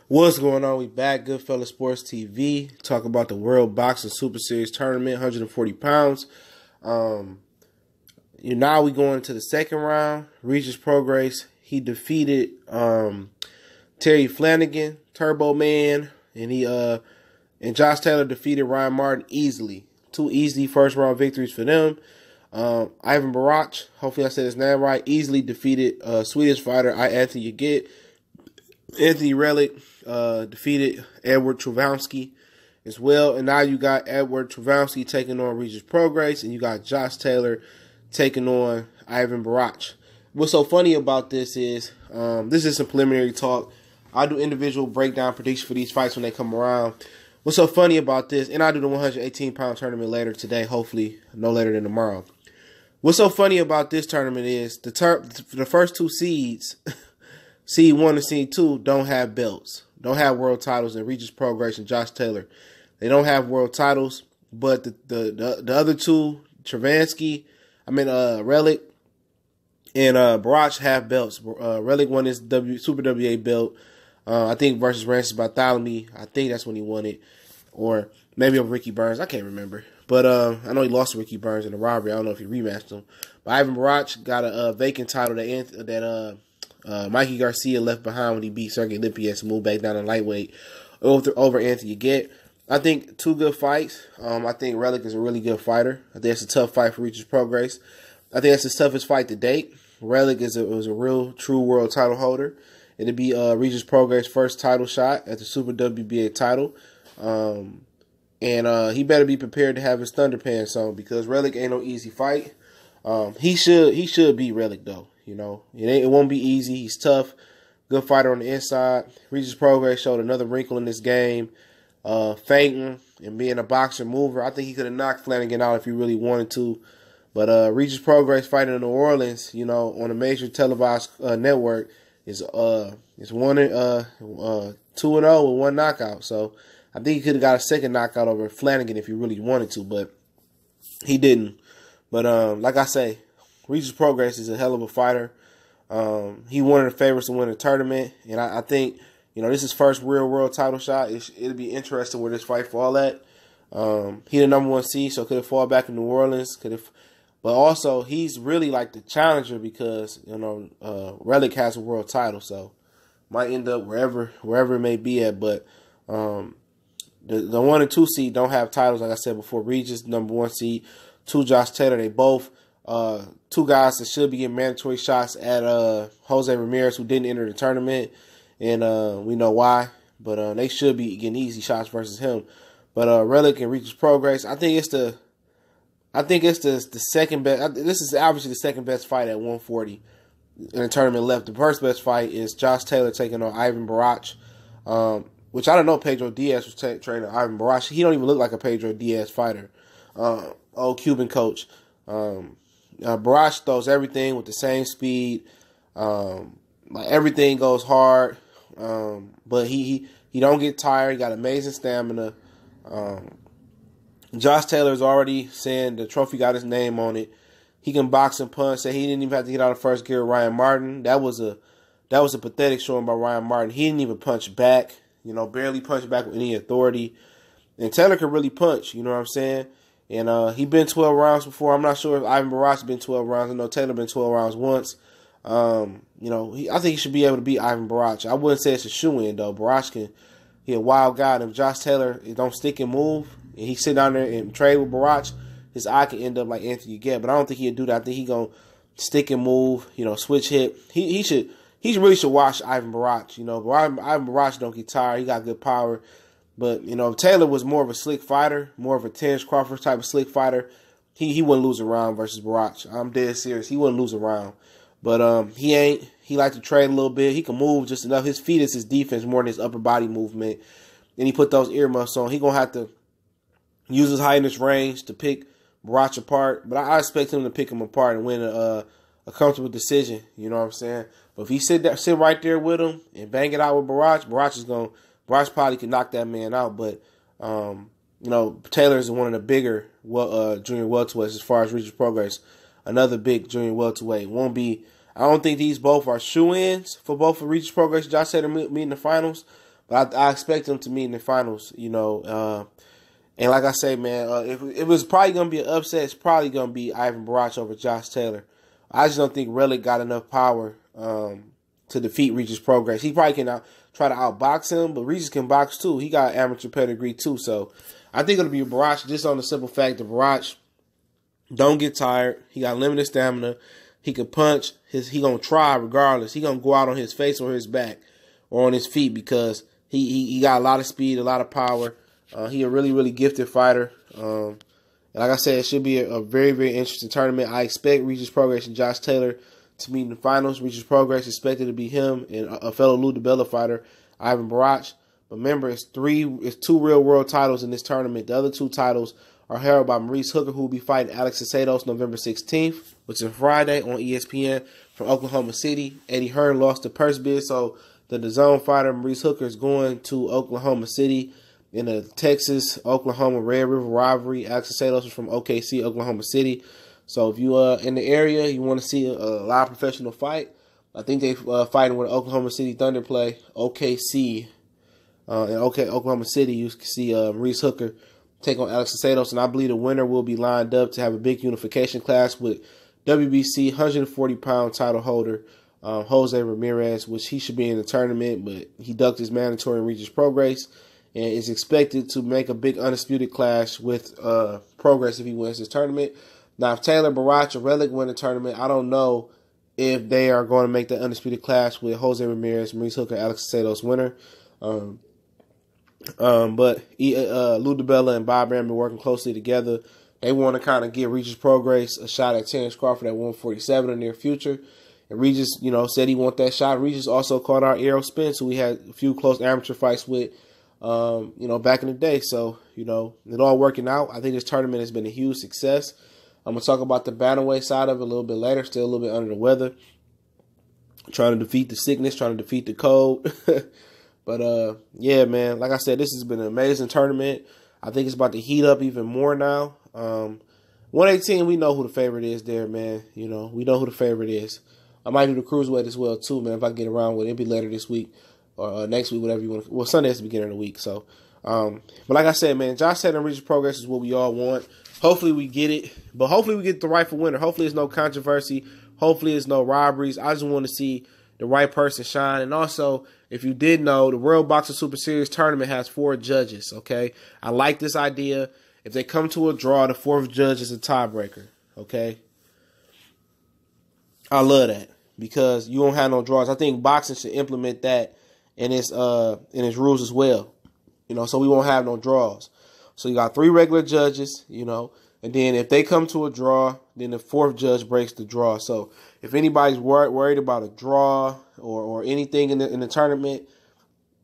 What's going on? We back, Goodfella Sports TV, talk about the World Boxing Super Series tournament, 140 pounds. Now we going into the second round. Regis Prograis, he defeated Terry Flanagan, Turbo Man, and Josh Taylor defeated Ryan Martin easily. Two easy first round victories for them. Ivan Baranchyk, hopefully I said his name right, easily defeated Swedish fighter Anthony Relikh defeated Edward Travansky as well. And now you got Edward Travansky taking on Regis Prograis, and you got Josh Taylor taking on Ivan Baranchyk. What's so funny about this is, this is some preliminary talk. I'll do individual breakdown predictions for these fights when they come around. What's so funny about this, and I'll do the 118-pound tournament later today, hopefully no later than tomorrow. What's so funny about this tournament is the first two seeds, Seed 1 and Seed 2, don't have belts, don't have world titles, and Regis Prograis and Josh Taylor. They don't have world titles, but the other two, Relikh and Baranchyk have belts. Relikh won his Super WA belt, I think versus Francis Bartholomew. I think that's when he won it, or maybe over Ricky Burns. I can't remember. But I know he lost to Ricky Burns in the robbery. I don't know if he rematched him. But Ivan Baranchyk got a vacant title that Mikey Garcia left behind when he beat Sergey Lipinets and moved back down to lightweight over Anthony Get. I think two good fights. I think Relikh is a really good fighter. I think it's a tough fight for Regis Prograis. I think that's his toughest fight to date. Relikh was a real, true world title holder. It'd be Regis Prograis' first title shot at the Super WBA title. And he better be prepared to have his Thunderpants on, because Relikh ain't no easy fight. He should beat Relikh though. You know, it won't be easy. He's tough, good fighter on the inside. Regis Prograis showed another wrinkle in this game, feinting and being a boxer mover. I think he could have knocked Flanagan out if he really wanted to. But Regis Prograis fighting in New Orleans, you know, on a major televised network is 2-0 with one knockout. So I think he could have got a second knockout over Flanagan if he really wanted to, but he didn't. But like I say, Regis Prograis is a hell of a fighter. He one of the favorites to win the tournament, and I think, you know, this is his first real world title shot. It'll be interesting where this fight fall at. He the number one seed, so could have fall back in New Orleans. But also he's really like the challenger, because you know Relikh has a world title, so might end up wherever it may be at. But the 1 and 2 seed don't have titles, like I said before. Regis, number 1 seed, 2 Josh Taylor. They both two guys that should be getting mandatory shots at Jose Ramirez, who didn't enter the tournament, and we know why. But they should be getting easy shots versus him. But Relikh and Regis Prograis, I think it's the second best. This is obviously the second best fight at 140 in the tournament left. The first best fight is Josh Taylor taking on Ivan Baranchyk, which I don't know. Pedro Diaz was training Ivan Baranchyk. He don't even look like a Pedro Diaz fighter. Old Cuban coach. Baranchyk throws everything with the same speed. Like everything goes hard, but he don't get tired. He got amazing stamina. Josh Taylor's already saying the trophy got his name on it. He can box and punch. Say he didn't even have to get out of first gear with Ryan Martin. That was a pathetic showing by Ryan Martin. He didn't even punch back. You know, barely punch back with any authority. And Taylor could really punch. You know what I'm saying? And he been 12 rounds before. I'm not sure if Ivan Baranchyk been 12 rounds. I know Taylor been 12 rounds once. You know, I think he should be able to beat Ivan Baranchyk. I wouldn't say it's a shoe-in, though. Baranchyk, he a wild guy. And if Josh Taylor don't stick and move, and he sit down there and trade with Baranchyk, his eye can end up like Anthony Get. But I don't think he'll do that. I think he gonna stick and move, you know, switch hip. He really should watch Ivan Baranchyk. You know, Ivan Baranchyk don't get tired. He got good power. But, you know, Taylor was more of a slick fighter, more of a Terence Crawford type of slick fighter. He wouldn't lose a round versus Baranchyk. I'm dead serious. He wouldn't lose a round. But he ain't. He like to trade a little bit. He can move just enough. His feet is his defense more than his upper body movement. And he put those earmuffs on. He going to have to use his height and his range to pick Baranchyk apart. But I expect him to pick him apart and win a comfortable decision. You know what I'm saying? But if he sit right there with him and bang it out with Baranchyk, Baranchyk probably could knock that man out. But, you know, Taylor is one of the bigger junior welterweights as far as Regis Prograis. Another big junior welterweight. I don't think these both are shoe-ins for both of Regis Prograis and Josh Taylor meeting the finals. But I expect them to meet in the finals, you know. And like I say, man, if it was probably going to be an upset, it's probably going to be Ivan Baranchyk over Josh Taylor. I just don't think Relikh got enough power to defeat Regis Prograis. He probably can try to outbox him, but Regis can box too. He got amateur pedigree too. So I think it'll be Baranchyk just on the simple fact that Baranchyk don't get tired. He got limited stamina. He can punch. He going to try regardless. He going to go out on his face or his back or on his feet because he got a lot of speed, a lot of power. He a really, really gifted fighter. Like I said, it should be a very, very interesting tournament. I expect Regis Prograis and Josh Taylor to meet in the finals. Regis Prograis expected to be him and a fellow Lou DiBella fighter, Ivan Baranchyk. But remember, it's two real world titles in this tournament. The other two titles are held by Maurice Hooker, who will be fighting Alex Acedos November 16th, which is Friday on ESPN from Oklahoma City. Eddie Hearn lost the purse bid, so the DAZN fighter Maurice Hooker is going to Oklahoma City in a Texas-Oklahoma Red River rivalry. Alex Acedos is from OKC, Oklahoma City. So if you are in the area, you want to see a live professional fight, I think they fighting with Oklahoma City Thunder play, OKC. In Oklahoma City, you can see Maurice Hooker take on Alex Acedos, and I believe the winner will be lined up to have a big unification clash with WBC 140-pound title holder Jose Ramirez, which he should be in the tournament, but he ducked his mandatory in Regis Prograis, and is expected to make a big undisputed clash with Prograis if he wins this tournament. Now, if Taylor, Baranchyk, or Relikh win the tournament, I don't know if they are going to make the undisputed clash with Jose Ramirez, Maurice Hooker, Alex Acedos winner. But Lou DiBella and Bob Arum been working closely together. They want to kind of give Regis Prograis a shot at Terence Crawford at 147 in the near future. And Regis, said he want that shot. Regis also called out Errol Spence, who we had a few close amateur fights with, back in the day. So, it all working out. I think this tournament has been a huge success. I'm going to talk about the bantamweight side of it a little bit later. Still a little bit under the weather. Trying to defeat the sickness, trying to defeat the cold. But, yeah, man, like I said, this has been an amazing tournament. I think it's about to heat up even more now. 118, we know who the favorite is there, man. We know who the favorite is. I might do the cruiserweight as well, too, man, if I get around with it. It'll be later this week or next week, whatever you want. Well, Sunday is the beginning of the week. So, but like I said, man, Josh Taylor and Regis Prograis is what we all want. Hopefully we get it, but hopefully we get the rightful winner. Hopefully there's no controversy. Hopefully there's no robberies. I just want to see the right person shine. And also, if you did know, the World Boxing Super Series tournament has 4 judges, okay? I like this idea. If they come to a draw, the 4th judge is a tiebreaker, okay? I love that because you don't have no draws. I think boxing should implement that in its rules as well, so we won't have no draws. So you got 3 regular judges, and then if they come to a draw, then the 4th judge breaks the draw. So if anybody's worried about a draw or anything in the tournament,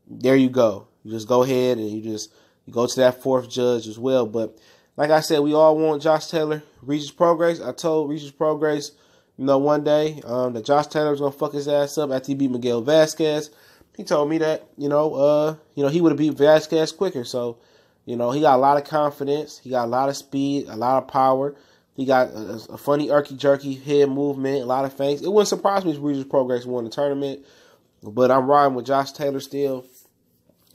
there you go. You just go ahead and you go to that 4th judge as well. But like I said, we all want Josh Taylor, Regis Prograis. I told Regis Prograis, one day that Josh Taylor was gonna fuck his ass up after he beat Miguel Vasquez. He told me that he would have beat Vasquez quicker. So. He got a lot of confidence. He got a lot of speed, a lot of power. He got a funny irky-jerky head movement, a lot of feints. It wouldn't surprise me if Regis Prograis won the tournament. But I'm riding with Josh Taylor still.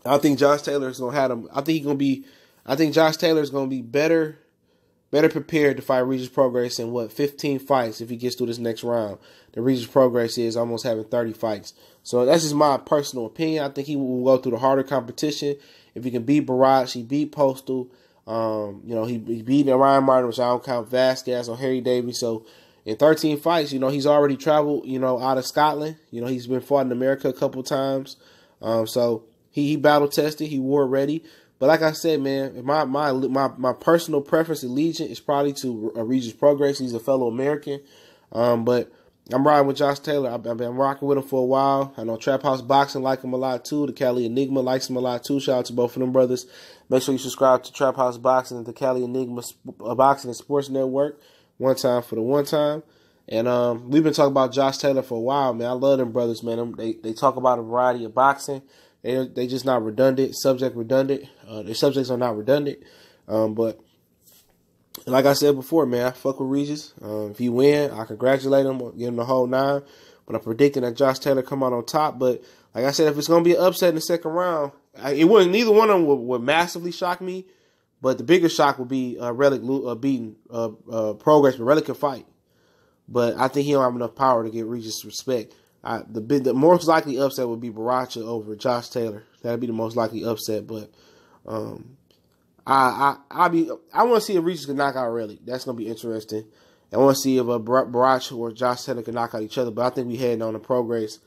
I think Josh Taylor is gonna have him. I think Josh Taylor is gonna be better prepared to fight Regis Prograis in 15 fights if he gets through this next round. The Regis Prograis is almost having 30 fights. So that's just my personal opinion. I think he will go through the harder competition. If he can beat Baranchyk, he beat Postal. He beat Ryan Martin, which I don't count Vasquez or Harry Davies. So in 13 fights, he's already traveled, out of Scotland. He's been fought in America a couple times. So he battle tested, he war ready. But like I said, man, my personal preference allegiance is probably to Regis Prograis. He's a fellow American. But I'm riding with Josh Taylor. I've been rocking with him for a while. I know Trap House Boxing like him a lot too. The Cali Enigma likes him a lot too. Shout out to both of them brothers. Make sure you subscribe to Trap House Boxing and the Cali Enigma Boxing and Sports Network. One time for the one time. And we've been talking about Josh Taylor for a while, man. I love them brothers, man. They talk about a variety of boxing. They just not redundant, subject redundant. Their subjects are not redundant. But like I said before, man, I fuck with Regis. If he win, I congratulate him, give him the whole 9. But I'm predicting that Josh Taylor come out on top. But like I said, if it's going to be an upset in the second round, it wouldn't. Neither one of them would massively shock me, but the bigger shock would be Relikh beating Prograis. But Relikh can fight, but I think he don't have enough power to get Regis respect. The most likely upset would be Baranchyk over Josh Taylor. That'd be the most likely upset. But I want to see if Regis can knock out Relikh. That's gonna be interesting. I want to see if Baranchyk or Josh Taylor can knock out each other. But I think we heading on the Prograis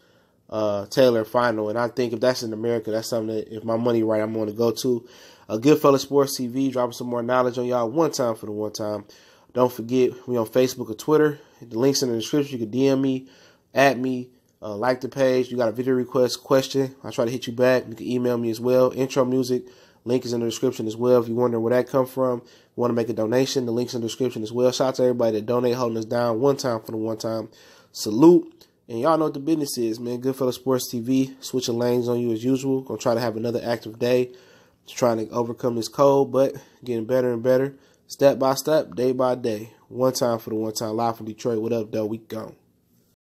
Taylor final, and I think if that's in America, that's something that, if my money right, I'm going to go to. Goodfellas Sports TV, dropping some more knowledge on y'all one time for the one time. Don't forget, we on Facebook or Twitter. The link's in the description. You can DM me, at me, like the page. You got a video request, question, I'll try to hit you back. You can email me as well. Intro music, link is in the description as well. If you wonder where that come from, you want to make a donation, the link's in the description as well. Shout out to everybody that donate, holding us down one time for the one time. Salute. And y'all know what the business is, man. Goodfellas Sports TV, switching lanes on you as usual. Gonna try to have another active day. Just trying to overcome this cold, but getting better and better. Step by step, day by day. One time for the one time. Live from Detroit. What up, though? We gone.